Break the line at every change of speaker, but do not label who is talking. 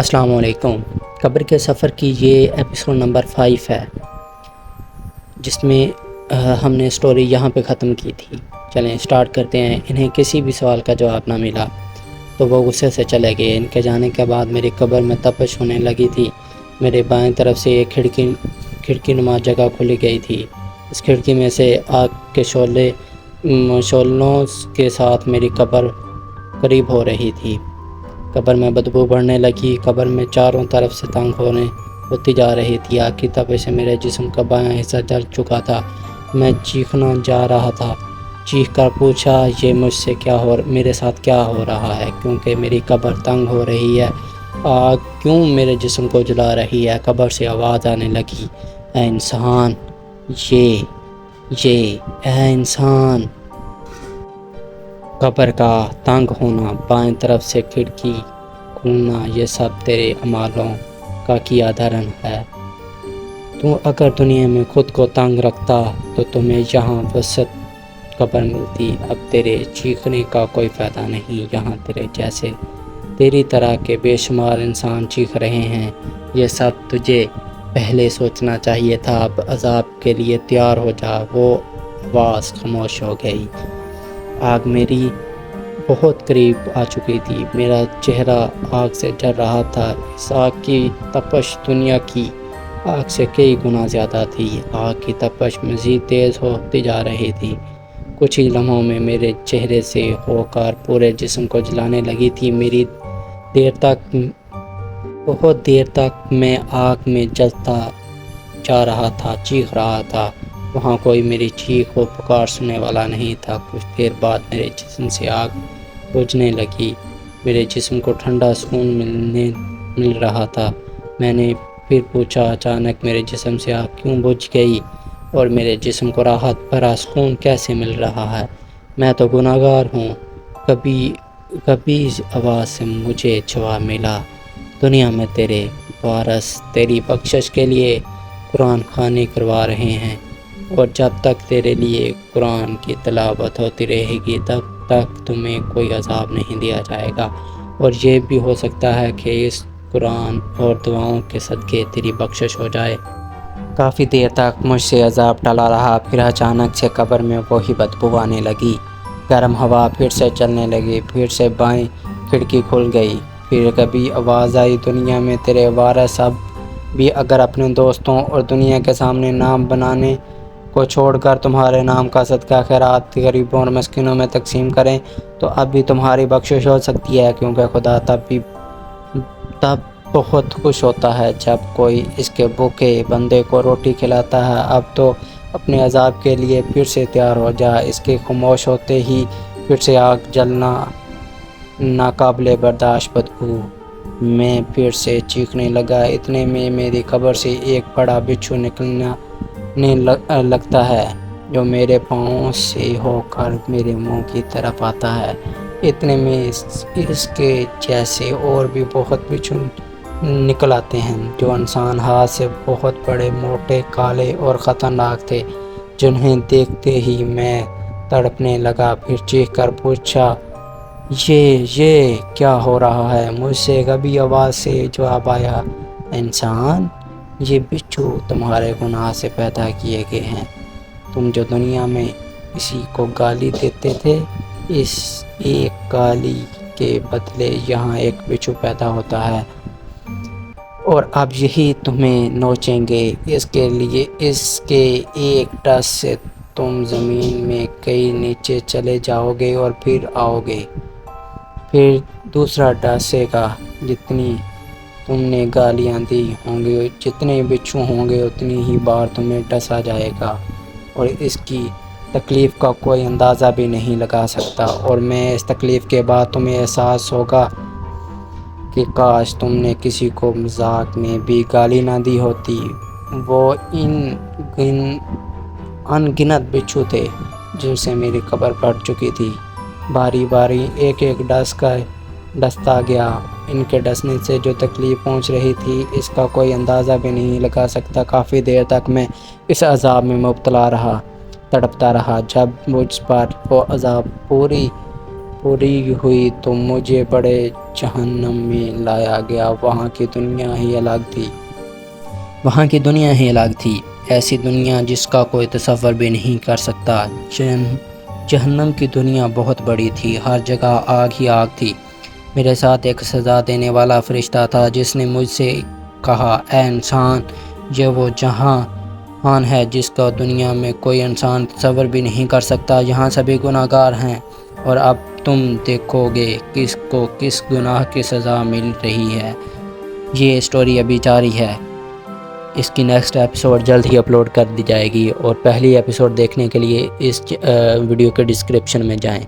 السلام علیکم۔ قبر کے سفر کی یہ ایپیسوڈ نمبر 5 ہے، جس میں ہم نے سٹوری یہاں پہ ختم کی تھی۔ چلیں سٹارٹ کرتے ہیں۔ انہیں کسی بھی سوال کا جواب نہ ملا تو وہ غصے سے چلے گئے۔ ان کے جانے کے بعد میری قبر میں تپش ہونے لگی تھی۔ میرے بائیں طرف سے ایک کھڑکی نما جگہ کھلی گئی تھی۔ اس کھڑکی میں سے آگ کے شعلوں کے ساتھ میری قبر قریب ہو رہی تھی۔ قبر میں بدبو بڑھنے لگی۔ قبر میں چاروں طرف سے تنگ ہوتی جا رہی تھی۔ آگ کی تپش سے میرے جسم کا بایاں حصہ جل چکا تھا۔ میں چیخنا جا رہا تھا، چیخ کر پوچھا یہ مجھ سے میرے ساتھ کیا ہو رہا ہے؟ کیونکہ میری قبر تنگ ہو رہی ہے؟ آگ کیوں میرے جسم کو جلا رہی ہے؟ قبر سے آواز آنے لگی، اے انسان، اے انسان۔ قبر کا تنگ ہونا، بائیں طرف سے کھڑکی کھلنا، یہ سب تیرے اعمالوں کا کیا دھرن ہے۔ تو اگر دنیا میں خود کو تنگ رکھتا تو تمہیں یہاں وسط قبر ملتی۔ اب تیرے چیخنے کا کوئی فائدہ نہیں، یہاں تیری طرح کے بے شمار انسان چیخ رہے ہیں۔ یہ سب تجھے پہلے سوچنا چاہیے تھا۔ اب عذاب کے لیے تیار ہو جا۔ وہ آواز خاموش ہو گئی۔ آگ میری بہت قریب آ چکی تھی۔ میرا چہرہ آگ سے جل رہا تھا۔ اس آگ کی تپش دنیا کی آگ سے کئی گنا زیادہ تھی۔ آگ کی تپش مزید تیز ہوتی جا رہی تھی۔ کچھ ہی لمحوں میں میرے چہرے سے ہو کر پورے جسم کو جلانے لگی تھی۔ بہت دیر تک میں آگ میں جلتا جا رہا تھا، چیخ رہا تھا۔ وہاں کوئی میری چیخ و پکار سننے والا نہیں تھا۔ کچھ دیر بعد میرے جسم سے آگ بجھنے لگی۔ میرے جسم کو ٹھنڈا سکون مل رہا تھا۔ میں نے پھر پوچھا، اچانک میرے جسم سے آگ کیوں بجھ گئی اور میرے جسم کو راحت بھرا سکون کیسے مل رہا ہے؟ میں تو گناہگار ہوں۔ کبھی اس آواز سے مجھے جواب ملا، دنیا میں تیرے وارث تیری بخشش کے لیے قرآن خوانی کروا رہے ہیں، اور جب تک تیرے لیے قرآن کی تلاوت ہوتی رہے گی تب تک تمہیں کوئی عذاب نہیں دیا جائے گا، اور یہ بھی ہو سکتا ہے کہ اس قرآن اور دعاؤں کے صدقے تیری بخشش ہو جائے۔ کافی دیر تک مجھ سے عذاب ٹلا رہا، پھر اچانک سے قبر میں وہی بدبو آنے لگی۔ گرم ہوا پھر سے چلنے لگی۔ پھر سے بائیں کھڑکی کھل گئی۔ پھر کبھی آواز آئی، دنیا میں تیرے وارث اب بھی اگر اپنے دوستوں اور دنیا کے سامنے نام بنانے کو چھوڑ کر تمہارے نام کا صدقہ خیرات غریبوں اور مسکینوں میں تقسیم کریں تو اب بھی تمہاری بخشش ہو سکتی ہے، کیونکہ خدا تب بہت خوش ہوتا ہے جب کوئی اس کے بھوکے بندے کو روٹی کھلاتا ہے۔ اب تو اپنے عذاب کے لیے پھر سے تیار ہو جا۔ اس کے خاموش ہوتے ہی پھر سے آگ جلنا، ناقابل برداشت بدبو۔ میں پھر سے چیخنے لگا۔ اتنے میں میری قبر سے ایک بڑا بچھو نکلنے لگتا ہے جو میرے پاؤں سے ہو کر میرے منہ کی طرف آتا ہے۔ اتنے میں اس کے جیسے اور بھی بہت بچھو نکل آتے ہیں جو انسان ہاتھ سے بہت بڑے، موٹے، کالے اور خطرناک تھے، جنہیں دیکھتے ہی میں تڑپنے لگا۔ پھر چیخ کر پوچھا، یہ کیا ہو رہا ہے؟ مجھ سے کبھی آواز سے جواب آیا، انسان، یہ بچھو تمہارے گناہ سے پیدا کیے گئے ہیں۔ تم جو دنیا میں کسی کو گالی دیتے تھے، اس ایک گالی کے بدلے یہاں ایک بچھو پیدا ہوتا ہے، اور اب یہی تمہیں نوچیں گے۔ اس کے ایک ڈس سے تم زمین میں کئی نیچے چلے جاؤ گے اور پھر آؤ گے۔ پھر دوسرا ڈسے گا۔ جتنی تم نے گالیاں دی ہوں گی، جتنے بچھو ہوں گے، اتنی ہی بار تمہیں ڈسا جائے گا، اور اس کی تکلیف کا کوئی اندازہ بھی نہیں لگا سکتا۔ اور میں اس تکلیف کے بعد تمہیں احساس ہوگا کہ کاش تم نے کسی کو مذاق میں بھی گالی نہ دی ہوتی۔ وہ ان گنت بچھو تھے جن سے میری قبر پڑ چکی تھی۔ باری باری ایک ڈستا گیا۔ ان کے ڈسنے سے جو تکلیف پہنچ رہی تھی اس کا کوئی اندازہ بھی نہیں لگا سکتا۔ کافی دیر تک میں اس عذاب میں مبتلا رہا، تڑپتا رہا۔ جب مجھ پر وہ عذاب پوری پوری ہوئی تو مجھے بڑے جہنم میں لایا گیا۔ وہاں کی دنیا ہی الگ تھی، ایسی دنیا جس کا کوئی تصور بھی نہیں کر سکتا۔ جہنم کی دنیا بہت بڑی تھی، ہر جگہ آگ ہی آگ تھی۔ میرے ساتھ ایک سزا دینے والا فرشتہ تھا جس نے مجھ سے کہا، اے انسان، یہ وہ جہان ہے جس کا دنیا میں کوئی انسان تصور بھی نہیں کر سکتا۔ یہاں سبھی گناہ گار ہیں، اور اب تم دیکھو گے کس کو کس گناہ کی سزا مل رہی ہے۔ یہ سٹوری ابھی جاری ہے، اس کی نیکسٹ ایپیسوڈ جلد ہی اپلوڈ کر دی جائے گی، اور پہلی ایپیسوڈ دیکھنے کے لیے اس ویڈیو کے ڈسکرپشن میں جائیں۔